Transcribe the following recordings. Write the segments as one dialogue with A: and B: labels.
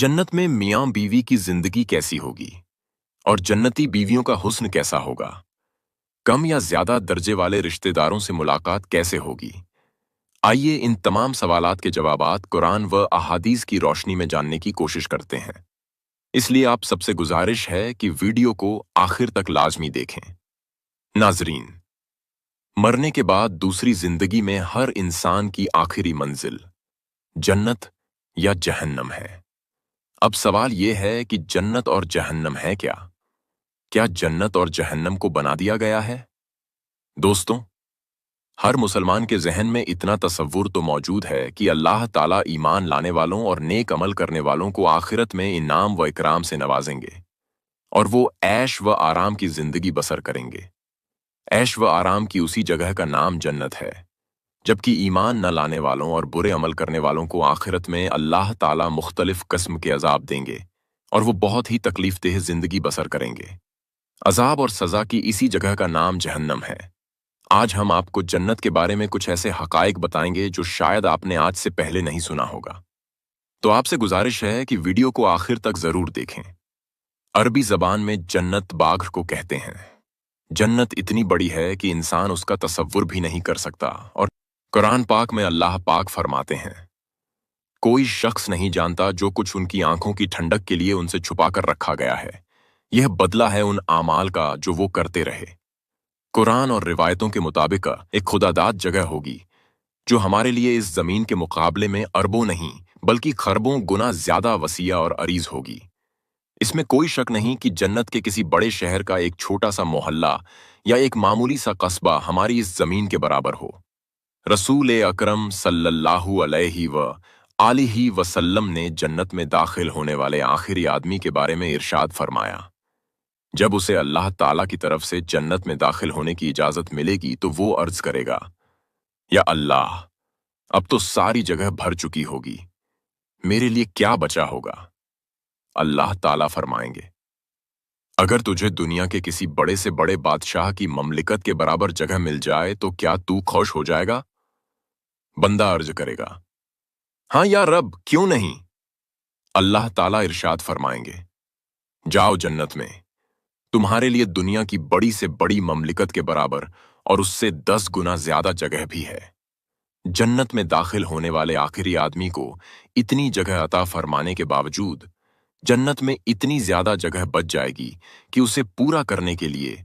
A: जन्नत में मियाँ बीवी की जिंदगी कैसी होगी और जन्नती बीवियों का हुस्न कैसा होगा। कम या ज्यादा दर्जे वाले रिश्तेदारों से मुलाकात कैसे होगी। आइए इन तमाम सवालात के जवाबात कुरान व अहादीस की रोशनी में जानने की कोशिश करते हैं। इसलिए आप सबसे गुजारिश है कि वीडियो को आखिर तक लाजमी देखें। नाजरीन, मरने के बाद दूसरी जिंदगी में हर इंसान की आखिरी मंजिल जन्नत या जहन्नम है। अब सवाल यह है कि जन्नत और जहन्नम है क्या? क्या जन्नत और जहन्नम को बना दिया गया है? दोस्तों, हर मुसलमान के जहन में इतना तसव्वुर तो मौजूद है कि अल्लाह ताला ईमान लाने वालों और नेक अमल करने वालों को आखिरत में इनाम व इकराम से नवाजेंगे और वो ऐश व आराम की जिंदगी बसर करेंगे। ऐश व आराम की उसी जगह का नाम जन्नत है, जबकि ईमान न लाने वालों और बुरे अमल करने वालों को आखिरत में अल्लाह ताला मुख्तलिफ किस्म के अजाब देंगे और वो बहुत ही तकलीफदेह जिंदगी बसर करेंगे। अजाब और सजा की इसी जगह का नाम जहन्नम है। आज हम आपको जन्नत के बारे में कुछ ऐसे हकाइक बताएंगे जो शायद आपने आज से पहले नहीं सुना होगा। तो आपसे गुजारिश है कि वीडियो को आखिर तक जरूर देखें। अरबी जबान में जन्नत बाग को कहते हैं। जन्नत इतनी बड़ी है कि इंसान उसका तसव्वुर भी नहीं कर सकता और कुरान पाक में अल्लाह पाक फरमाते हैं, कोई शख्स नहीं जानता जो कुछ उनकी आंखों की ठंडक के लिए उनसे छुपाकर रखा गया है। यह बदला है उन आमाल का जो वो करते रहे। कुरान और रिवायतों के मुताबिक एक खुदादाद जगह होगी जो हमारे लिए इस जमीन के मुकाबले में अरबों नहीं बल्कि खरबों गुना ज्यादा वसीया और अरीज होगी। इसमें कोई शक नहीं कि जन्नत के किसी बड़े शहर का एक छोटा सा मोहल्ला या एक मामूली सा कस्बा हमारी इस जमीन के बराबर हो। रसूल अकरम सल्लल्लाहु अलैहि व आलिहि वसल्लम ने जन्नत में दाखिल होने वाले आखिरी आदमी के बारे में इरशाद फरमाया, जब उसे अल्लाह ताला की तरफ से जन्नत में दाखिल होने की इजाजत मिलेगी तो वो अर्ज करेगा, या अल्लाह, अब तो सारी जगह भर चुकी होगी, मेरे लिए क्या बचा होगा। अल्लाह ताला फरमाएंगे, अगर तुझे दुनिया के किसी बड़े से बड़े बादशाह की ममलिकत के बराबर जगह मिल जाए तो क्या तू खुश हो जाएगा? बंदा अर्ज करेगा, हाँ या रब, क्यों नहीं। अल्लाह ताला इरशाद फरमाएंगे, जाओ जन्नत में, तुम्हारे लिए दुनिया की बड़ी से बड़ी ममलिकत के बराबर और उससे 10 गुना ज्यादा जगह भी है। जन्नत में दाखिल होने वाले आखिरी आदमी को इतनी जगह अता फरमाने के बावजूद जन्नत में इतनी ज्यादा जगह बच जाएगी कि उसे पूरा करने के लिए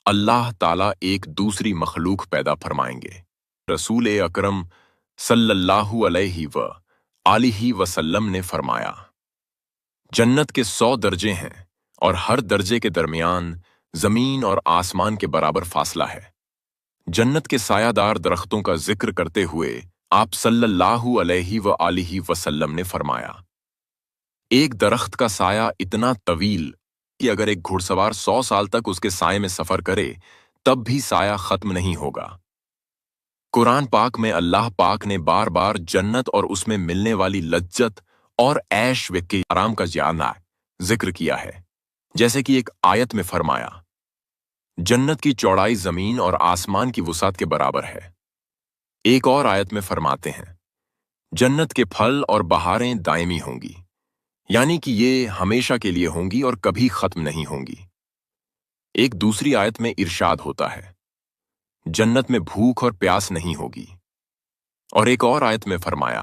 A: अल्लाह ताला एक दूसरी मखलूक पैदा फरमाएंगे। रसूल अकरम सल्लल्लाहु अलैहि व आलिहि वसल्लम ने फरमाया, जन्नत के 100 दर्जे हैं और हर दर्जे के दरमियान जमीन और आसमान के बराबर फासला है। जन्नत के सायादार दरख्तों का जिक्र करते हुए आप सल्लल्लाहु अलैहि व आलिहि वसल्लम ने फरमाया, एक दरख्त का साया इतना तवील कि अगर एक घुड़सवार 100 साल तक उसके साये में सफर करे तब भी साया खत्म नहीं होगा। कुरान पाक में अल्लाह पाक ने बार बार जन्नत और उसमें मिलने वाली लज्जत और ऐश के आराम का जिक्र किया है। जैसे कि एक आयत में फरमाया, जन्नत की चौड़ाई जमीन और आसमान की वुसात के बराबर है। एक और आयत में फरमाते हैं, जन्नत के फल और बहारें दायमी होंगी, यानी कि ये हमेशा के लिए होंगी और कभी खत्म नहीं होंगी। एक दूसरी आयत में इरशाद होता है, जन्नत में भूख और प्यास नहीं होगी। और एक और आयत में फरमाया,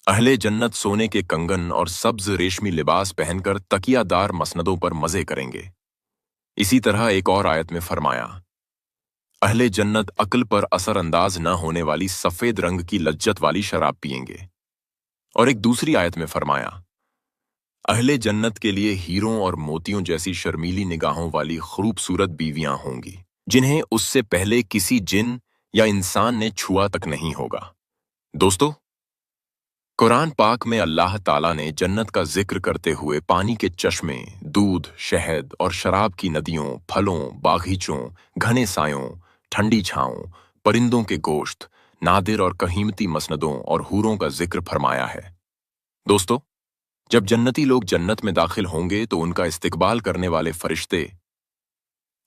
A: अहले जन्नत सोने के कंगन और सब्ज रेशमी लिबास पहनकर तकियादार मसनदों पर मजे करेंगे। इसी तरह एक और आयत में फरमाया, अहले जन्नत अक्ल पर असर अंदाज न होने वाली सफेद रंग की लज्जत वाली शराब पिएंगे। और एक दूसरी आयत में फरमाया, अहले जन्नत के लिए हीरों और मोतियों जैसी शर्मीली निगाहों वाली खूबसूरत बीवियां होंगी जिन्हें उससे पहले किसी जिन या इंसान ने छुआ तक नहीं होगा। दोस्तों, कुरान पाक में अल्लाह ताला ने जन्नत का जिक्र करते हुए पानी के चश्मे, दूध, शहद और शराब की नदियों, फलों, बागीचों, घने सायों, ठंडी छांवों, परिंदों के गोश्त, नादिर और कीमती मसनदों और हूरों का जिक्र फरमाया है। दोस्तों, जब जन्नती लोग जन्नत में दाखिल होंगे तो उनका इस्तकबाल करने वाले फरिश्ते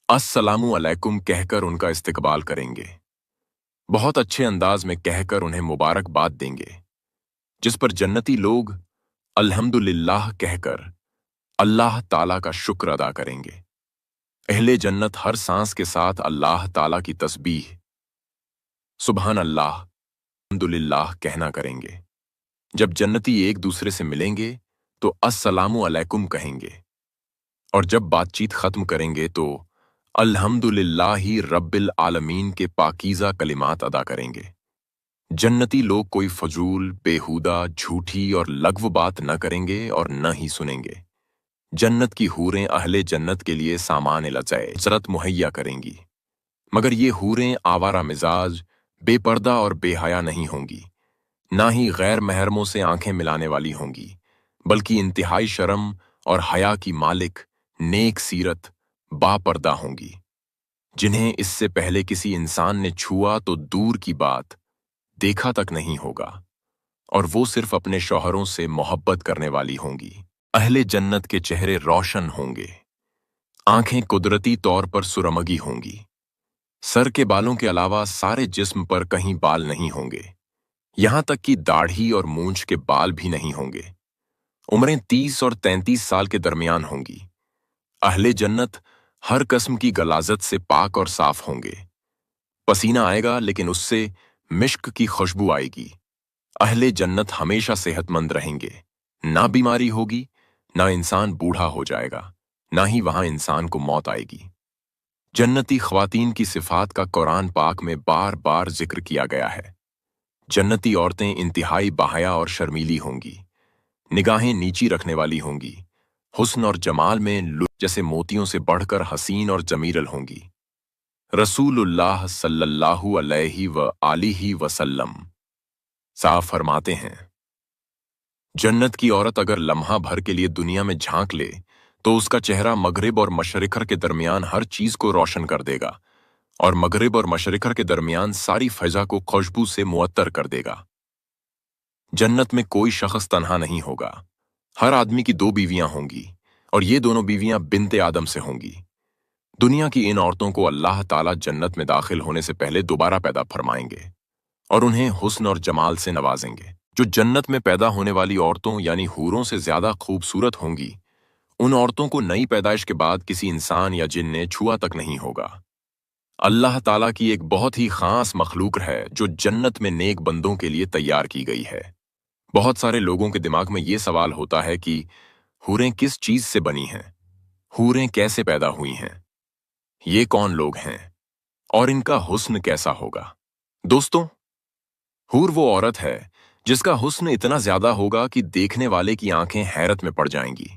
A: अस्सलामु अलैकुम कहकर उनका इस्तकबाल करेंगे। बहुत अच्छे अंदाज में कहकर उन्हें मुबारकबाद देंगे, जिस पर जन्नती लोग अल्हम्दुलिल्लाह कहकर अल्लाह ताला का शुक्र अदा करेंगे। अहले जन्नत हर सांस के साथ अल्लाह ताला की तस्बीह सुबहान अल्लाह अल्हम्दुलिल्लाह कहना करेंगे। जब जन्नती एक दूसरे से मिलेंगे तो अस्सलामु अलैकुम कहेंगे और जब बातचीत खत्म करेंगे तो अल्हम्दुलिल्लाहि रब्बिल आलमीन के पाकीज़ा कलिमात अदा करेंगे। जन्नती लोग कोई फजूल, बेहुदा, झूठी और लग़्व बात न करेंगे और न ही सुनेंगे। जन्नत की हूरें अहले जन्नत के लिए सामान लज़्ज़त मुहैया करेंगी, मगर ये हूरें आवारा मिजाज, बेपर्दा और बेहया नहीं होंगी, ना ही गैर महरमों से आंखें मिलाने वाली होंगी, बल्कि इंतहाई शर्म और हया की मालिक, नेक सीरत, बापर्दा होंगी, जिन्हें इससे पहले किसी इंसान ने छुआ तो दूर की बात देखा तक नहीं होगा, और वो सिर्फ अपने शौहरों से मोहब्बत करने वाली होंगी। अहले जन्नत के चेहरे रोशन होंगे, आंखें कुदरती तौर पर सुरमगी होंगी, सर के बालों के अलावा सारे जिस्म पर कहीं बाल नहीं होंगे, यहां तक कि दाढ़ी और मूंछ के बाल भी नहीं होंगे। उम्रें 30 और 33 साल के दरमियान होंगी। अहले जन्नत हर किस्म की गलाजत से पाक और साफ होंगे। पसीना आएगा लेकिन उससे मिश्क की खुशबू आएगी। अहले जन्नत हमेशा सेहतमंद रहेंगे, ना बीमारी होगी, ना इंसान बूढ़ा हो जाएगा, ना ही वहां इंसान को मौत आएगी। जन्नती ख्वातीन की सिफात का कुरान पाक में बार बार जिक्र किया गया है। जन्नती औरतें इंतहाई बाहया और शर्मीली होंगी, निगाहें नीची रखने वाली होंगी, हुस्न और जमाल में जैसे मोतियों से बढ़कर हसीन और जमीरल होंगी। रसूलुल्लाह सल्लल्लाहु अलैहि व आलिहि वसल्लम साफ फरमाते हैं, जन्नत की औरत अगर लम्हा भर के लिए दुनिया में झांक ले तो उसका चेहरा मगरिब और मशरिक़र के दरमियान हर चीज को रोशन कर देगा और मगरिब और मशरिक़र के दरमियान सारी फ़ज़ा को खुशबू से मुअत्तर कर देगा। जन्नत में कोई शख्स तन्हा नहीं होगा। हर आदमी की 2 बीवियां होंगी और ये दोनों बीवियां बिन्ते आदम से होंगी। दुनिया की इन औरतों को अल्लाह ताला जन्नत में दाखिल होने से पहले दोबारा पैदा फरमाएंगे और उन्हें हुस्न और जमाल से नवाजेंगे। जो जन्नत में पैदा होने वाली औरतों यानी हूरों से ज्यादा खूबसूरत होंगी, उन औरतों को नई पैदाइश के बाद किसी इंसान या जिन ने छुआ तक नहीं होगा। अल्लाह ताला की एक बहुत ही खास मखलूक है जो जन्नत में नेक बंदों के लिए तैयार की गई है। बहुत सारे लोगों के दिमाग में ये सवाल होता है कि हूरें किस चीज से बनी हैं, हूरें कैसे पैदा हुई हैं, ये कौन लोग हैं और इनका हुस्न कैसा होगा। दोस्तों, हूर वो औरत है जिसका हुस्न इतना ज्यादा होगा कि देखने वाले की आंखें हैरत में पड़ जाएंगी।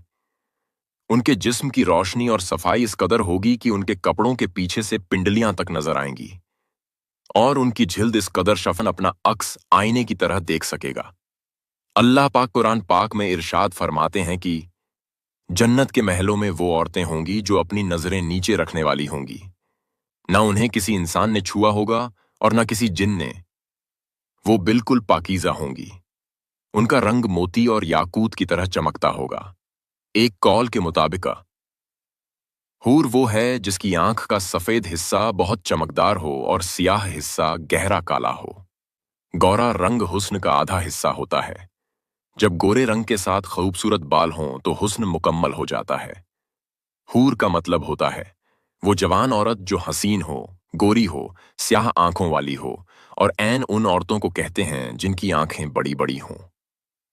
A: उनके जिस्म की रोशनी और सफाई इस कदर होगी कि उनके कपड़ों के पीछे से पिंडलियां तक नजर आएंगी और उनकी जिल्द इस कदर शफन अपना अक्स आईने की तरह देख सकेगा। अल्लाह पाक कुरान पाक में इरशाद फरमाते हैं कि जन्नत के महलों में वो औरतें होंगी जो अपनी नजरें नीचे रखने वाली होंगी, ना उन्हें किसी इंसान ने छुआ होगा और ना किसी जिन ने। वो बिल्कुल पाकीज़ा होंगी। उनका रंग मोती और याकूत की तरह चमकता होगा। एक कौल के मुताबिक हूर वो है जिसकी आंख का सफेद हिस्सा बहुत चमकदार हो और सियाह हिस्सा गहरा काला हो। गौरा रंग हुस्न का आधा हिस्सा होता है। जब गोरे रंग के साथ खूबसूरत बाल हों तो हुस्न मुकम्मल हो जाता है। हूर का मतलब होता है वो जवान औरत जो हसीन हो, गोरी हो, स्याह आंखों वाली हो, और ऐन उन औरतों को कहते हैं जिनकी आंखें बड़ी बड़ी हों।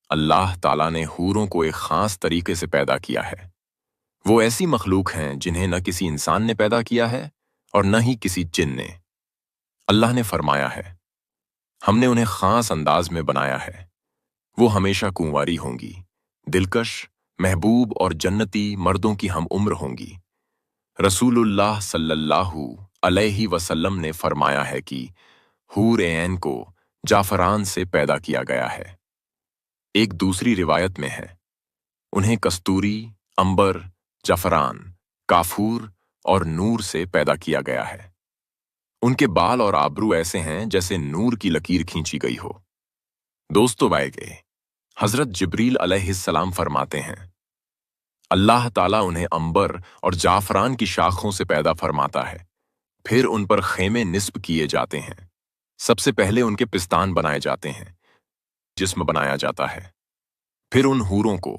A: अल्लाह ताला ने हूरों को एक खास तरीके से पैदा किया है। वो ऐसी मखलूक हैं जिन्हें न किसी इंसान ने पैदा किया है और न ही किसी जिन ने। अल्लाह ने फरमाया है, हमने उन्हें खास अंदाज में बनाया है। वो हमेशा कुंवारी होंगी, दिलकश, महबूब और जन्नती मर्दों की हम उम्र होंगी। रसूलुल्लाह सल्लल्लाहु अलैहि वसल्लम ने फरमाया है कि हूर ऐन को जाफरान से पैदा किया गया है। एक दूसरी रिवायत में है, उन्हें कस्तूरी, अंबर, जाफरान, काफूर और नूर से पैदा किया गया है। उनके बाल और आबरू ऐसे हैं जैसे नूर की लकीर खींची गई हो। दोस्तों बाएगे, हजरत जिब्रील अलैहिस्सलाम फरमाते हैं, अल्लाह ताला उन्हें अंबर और जाफरान की शाखों से पैदा फरमाता है। फिर उन पर खेमे निस्ब किए जाते हैं। सबसे पहले उनके पिस्तान बनाए जाते हैं, जिस्म बनाया जाता है। फिर उन हूरों को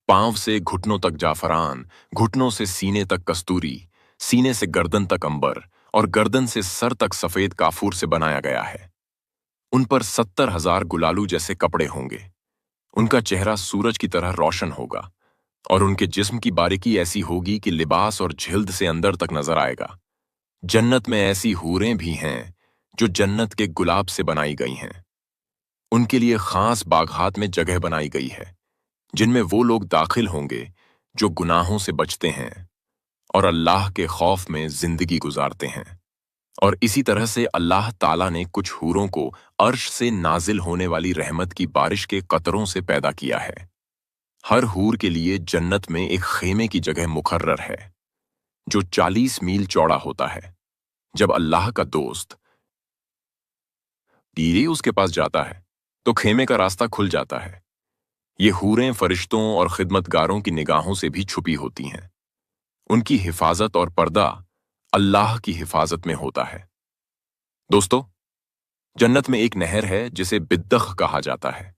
A: पांव से घुटनों तक जाफरान, घुटनों से सीने तक कस्तूरी, सीने से गर्दन तक अंबर और गर्दन से सर तक सफेद काफूर से बनाया गया है। उन पर 70,000 गुलालू जैसे कपड़े होंगे। उनका चेहरा सूरज की तरह रोशन होगा और उनके जिस्म की बारीकी ऐसी होगी कि लिबास और जिल्द से अंदर तक नजर आएगा। जन्नत में ऐसी हूरें भी हैं जो जन्नत के गुलाब से बनाई गई हैं। उनके लिए खास बागहात में जगह बनाई गई है जिनमें वो लोग दाखिल होंगे जो गुनाहों से बचते हैं और अल्लाह के खौफ में जिंदगी गुजारते हैं। और इसी तरह से अल्लाह ताला ने कुछ हूरों को अर्श से नाजिल होने वाली रहमत की बारिश के कतरों से पैदा किया है। हर हूर के लिए जन्नत में एक खेमे की जगह मुकर्रर है जो 40 मील चौड़ा होता है। जब अल्लाह का दोस्त बीवी उसके पास जाता है तो खेमे का रास्ता खुल जाता है। ये हूरें फरिश्तों और खिदमतगारों की निगाहों से भी छुपी होती हैं। उनकी हिफाजत और पर्दा अल्लाह की हिफाजत में होता है। दोस्तों, जन्नत में एक नहर है जिसे बिद्दख कहा जाता है।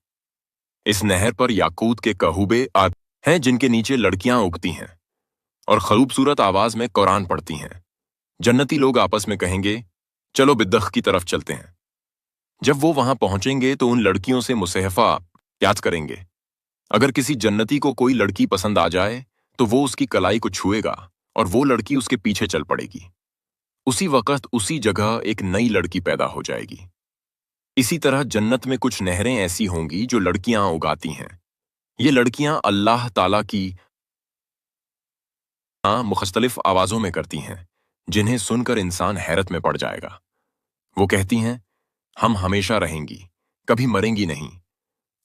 A: इस नहर पर याकूत के कहूबे हैं जिनके नीचे लड़कियां उगती हैं और खूबसूरत आवाज में कुरान पढ़ती हैं। जन्नती लोग आपस में कहेंगे, चलो बिद्दख की तरफ चलते हैं। जब वो वहां पहुंचेंगे तो उन लड़कियों से मुसहफा याद करेंगे। अगर किसी जन्नती को कोई लड़की पसंद आ जाए तो वो उसकी कलाई को छुएगा और वो लड़की उसके पीछे चल पड़ेगी। उसी वक्त उसी जगह एक नई लड़की पैदा हो जाएगी। इसी तरह जन्नत में कुछ नहरें ऐसी होंगी जो लड़कियां उगाती हैं। ये लड़कियां अल्लाह ताला की मुख्तलिफ आवाजों में करती हैं जिन्हें सुनकर इंसान हैरत में पड़ जाएगा। वो कहती हैं, हम हमेशा रहेंगी, कभी मरेंगी नहीं।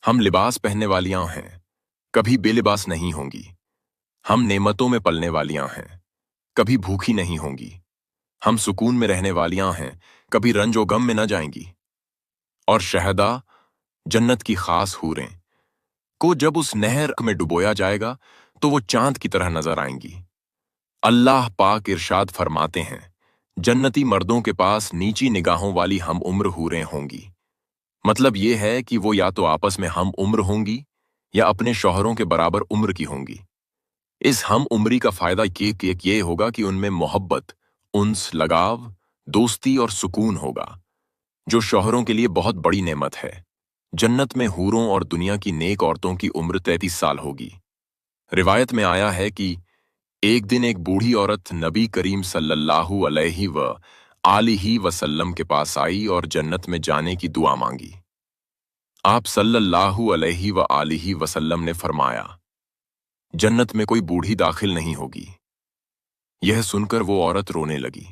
A: हम लिबास पहनने वालियां हैं, कभी बेलिबास नहीं होंगी। हम नेमतों में पलने वालियां हैं, कभी भूखी नहीं होंगी। हम सुकून में रहने वालियां हैं, कभी रंजो गम में न जाएंगी। और शहदा, जन्नत की खास हूरें को जब उस नहर में डुबोया जाएगा तो वो चांद की तरह नजर आएंगी। अल्लाह पाक इरशाद फरमाते हैं, जन्नती मर्दों के पास नीची निगाहों वाली हम उम्र हूरें होंगी। मतलब ये है कि वो या तो आपस में हम उम्र होंगी या अपने शौहरों के बराबर उम्र की होंगी। इस हम उम्री का फायदा ये होगा कि उनमें मोहब्बत, उन्स, लगाव, दोस्ती और सुकून होगा, जो शौहरों के लिए बहुत बड़ी नेमत है। जन्नत में हूरों और दुनिया की नेक औरतों की उम्र 33 साल होगी। रिवायत में आया है कि एक दिन एक बूढ़ी औरत नबी करीम सल्लल्लाहु अलैहि व आलिही वसल्लम के पास आई और जन्नत में जाने की दुआ मांगी। आप सल्लल्लाहु अलैहि व आलिही वसल्लम ने फरमाया, जन्नत में कोई बूढ़ी दाखिल नहीं होगी। यह सुनकर वो औरत रोने लगी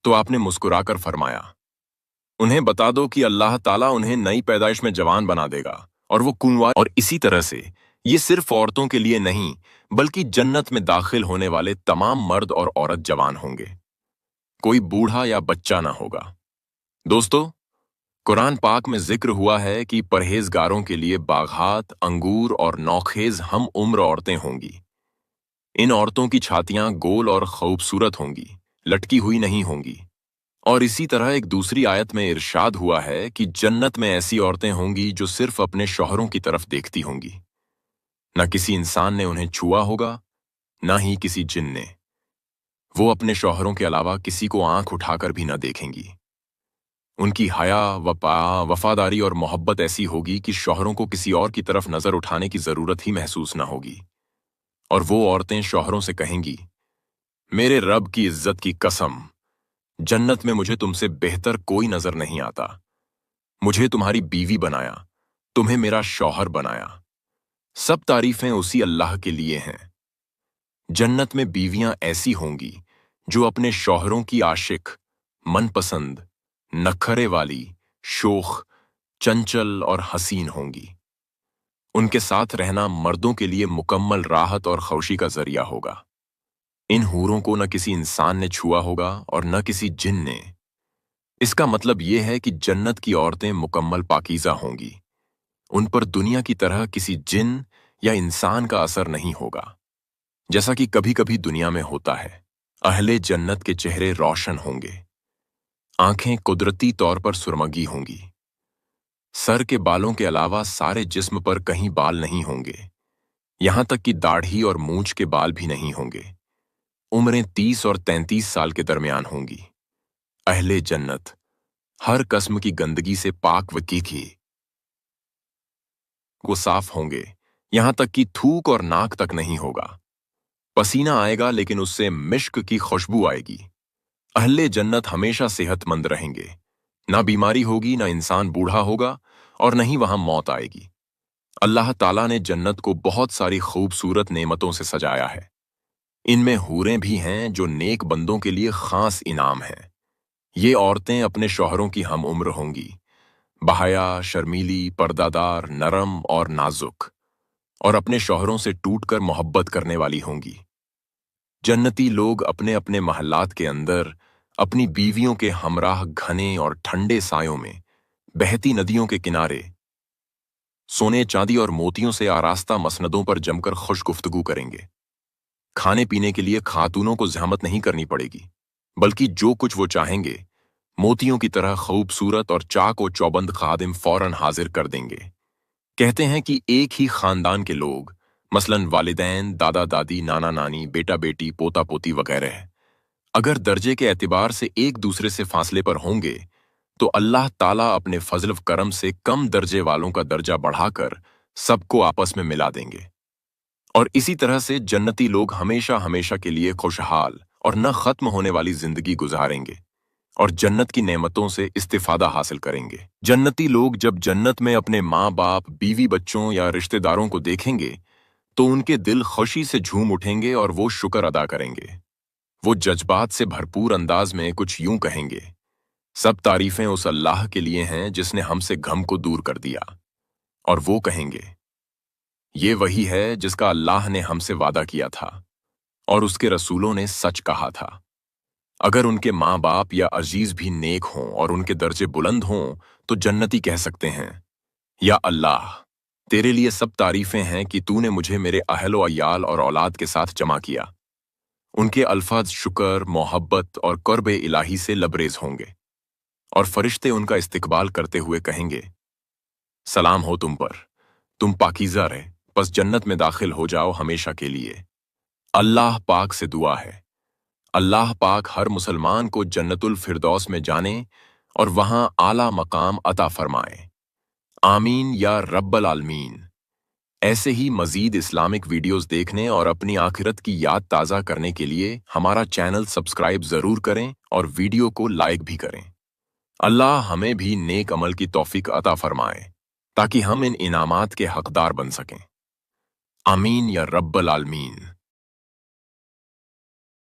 A: तो आपने मुस्कुराकर फरमाया, उन्हें बता दो कि अल्लाह ताला उन्हें नई पैदाइश में जवान बना देगा और वो कुंवार। और इसी तरह से ये सिर्फ औरतों के लिए नहीं बल्कि जन्नत में दाखिल होने वाले तमाम मर्द और औरत जवान होंगे। कोई बूढ़ा या बच्चा ना होगा। दोस्तों, कुरान पाक में जिक्र हुआ है कि परहेजगारों के लिए बागहात, अंगूर और नौखेज हम उम्र औरतें होंगी। इन औरतों की छातियां गोल और खूबसूरत होंगी, लटकी हुई नहीं होंगी। और इसी तरह एक दूसरी आयत में इरशाद हुआ है कि जन्नत में ऐसी औरतें होंगी जो सिर्फ अपने शौहरों की तरफ देखती होंगी। न किसी इंसान ने उन्हें छुआ होगा, न ही किसी जिन ने। वो अपने शौहरों के अलावा किसी को आंख उठाकर भी न देखेंगी। उनकी हया, वफादारी और मोहब्बत ऐसी होगी कि शौहरों को किसी और की तरफ नजर उठाने की जरूरत ही महसूस न होगी। और वो औरतें शौहरों से कहेंगी, मेरे रब की इज्जत की कसम, जन्नत में मुझे तुमसे बेहतर कोई नजर नहीं आता। मुझे तुम्हारी बीवी बनाया, तुम्हें मेरा शौहर बनाया। सब तारीफें उसी अल्लाह के लिए हैं। जन्नत में बीवियां ऐसी होंगी जो अपने शौहरों की आशिक, मनपसंद, नखरे वाली, शोख, चंचल और हसीन होंगी। उनके साथ रहना मर्दों के लिए मुकम्मल राहत और खुशी का जरिया होगा। इन हूरों को न किसी इंसान ने छुआ होगा और न किसी जिन ने। इसका मतलब यह है कि जन्नत की औरतें मुकम्मल पाकीज़ा होंगी। उन पर दुनिया की तरह किसी जिन या इंसान का असर नहीं होगा, जैसा कि कभी कभी दुनिया में होता है। अहले जन्नत के चेहरे रोशन होंगे, आंखें कुदरती तौर पर सुरमगी होंगी, सर के बालों के अलावा सारे जिस्म पर कहीं बाल नहीं होंगे, यहां तक कि दाढ़ी और मूंछ के बाल भी नहीं होंगे। उम्रें 30 और 33 साल के दरमियान होंगी। अहले जन्नत हर किस्म की गंदगी से पाक व कीकी वो साफ होंगे, यहां तक कि थूक और नाक तक नहीं होगा। पसीना आएगा लेकिन उससे मिश्क की खुशबू आएगी। अहले जन्नत हमेशा सेहतमंद रहेंगे, ना बीमारी होगी, ना इंसान बूढ़ा होगा और न ही वहां मौत आएगी। अल्लाह ताला ने जन्नत को बहुत सारी खूबसूरत नेमतों से सजाया है। इनमें हूरें भी हैं जो नेक बंदों के लिए खास इनाम हैं। ये औरतें अपने शौहरों की हम उम्र होंगी, बहाया, शर्मीली, पर्दादार, नरम और नाजुक, और अपने शौहरों से टूटकर मोहब्बत करने वाली होंगी। जन्नती लोग अपने अपने महल्लात के अंदर अपनी बीवियों के हमराह घने और ठंडे सायों में, बहती नदियों के किनारे, सोने चांदी और मोतियों से आरास्ता मसनदों पर जमकर खुश गुफ्तगू करेंगे। खाने पीने के लिए खातूनों को ज़हमत नहीं करनी पड़ेगी, बल्कि जो कुछ वो चाहेंगे मोतियों की तरह खूबसूरत और चाक व चौबंद खादिम फौरन हाजिर कर देंगे। कहते हैं कि एक ही खानदान के लोग, मसलन वालिदैन, दादा दादी, नाना नानी, बेटा बेटी, पोता पोती वगैरह, अगर दर्जे के एतबार से एक दूसरे से फासले पर होंगे तो अल्लाह ताला अपने फजल व करम से कम दर्जे वालों का दर्जा बढ़ाकर सबको आपस में मिला देंगे। और इसी तरह से जन्नती लोग हमेशा हमेशा के लिए खुशहाल और न खत्म होने वाली जिंदगी गुजारेंगे और जन्नत की नेमतों से इस्तिफादा हासिल करेंगे। जन्नती लोग जब जन्नत में अपने माँ बाप, बीवी बच्चों या रिश्तेदारों को देखेंगे तो उनके दिल खुशी से झूम उठेंगे और वो शुक्र अदा करेंगे। वो जज्बात से भरपूर अंदाज में कुछ यूं कहेंगे, सब तारीफें उस अल्लाह के लिए हैं जिसने हमसे गम को दूर कर दिया। और वो कहेंगे, ये वही है जिसका अल्लाह ने हमसे वादा किया था और उसके रसूलों ने सच कहा था। अगर उनके माँ बाप या अजीज भी नेक हों और उनके दर्जे बुलंद हों तो जन्नती कह सकते हैं, या अल्लाह, तेरे लिए सब तारीफें हैं कि तूने मुझे मेरे अहल व अयाल और औलाद के साथ जमा किया। उनके अल्फाज शुक्र, मोहब्बत और कुर्ब इलाही से लबरेज होंगे और फरिश्ते उनका इस्तकबाल करते हुए कहेंगे, सलाम हो तुम पर, तुम पाकीज़ा रहे, बस जन्नत में दाखिल हो जाओ हमेशा के लिए। अल्लाह पाक से दुआ है, अल्लाह पाक हर मुसलमान को जन्नतुल फिरदौस में जाने और वहां आला मकाम अता फरमाए। आमीन या रब्बल आलमीन। ऐसे ही मजीद इस्लामिक वीडियोस देखने और अपनी आखिरत की याद ताज़ा करने के लिए हमारा चैनल सब्सक्राइब ज़रूर करें और वीडियो को लाइक भी करें। अल्लाह हमें भी नेक अमल की तौफीक अता फरमाए ताकि हम इन इनामात के हकदार बन सकें। आमीन या रब्बल आलमीन।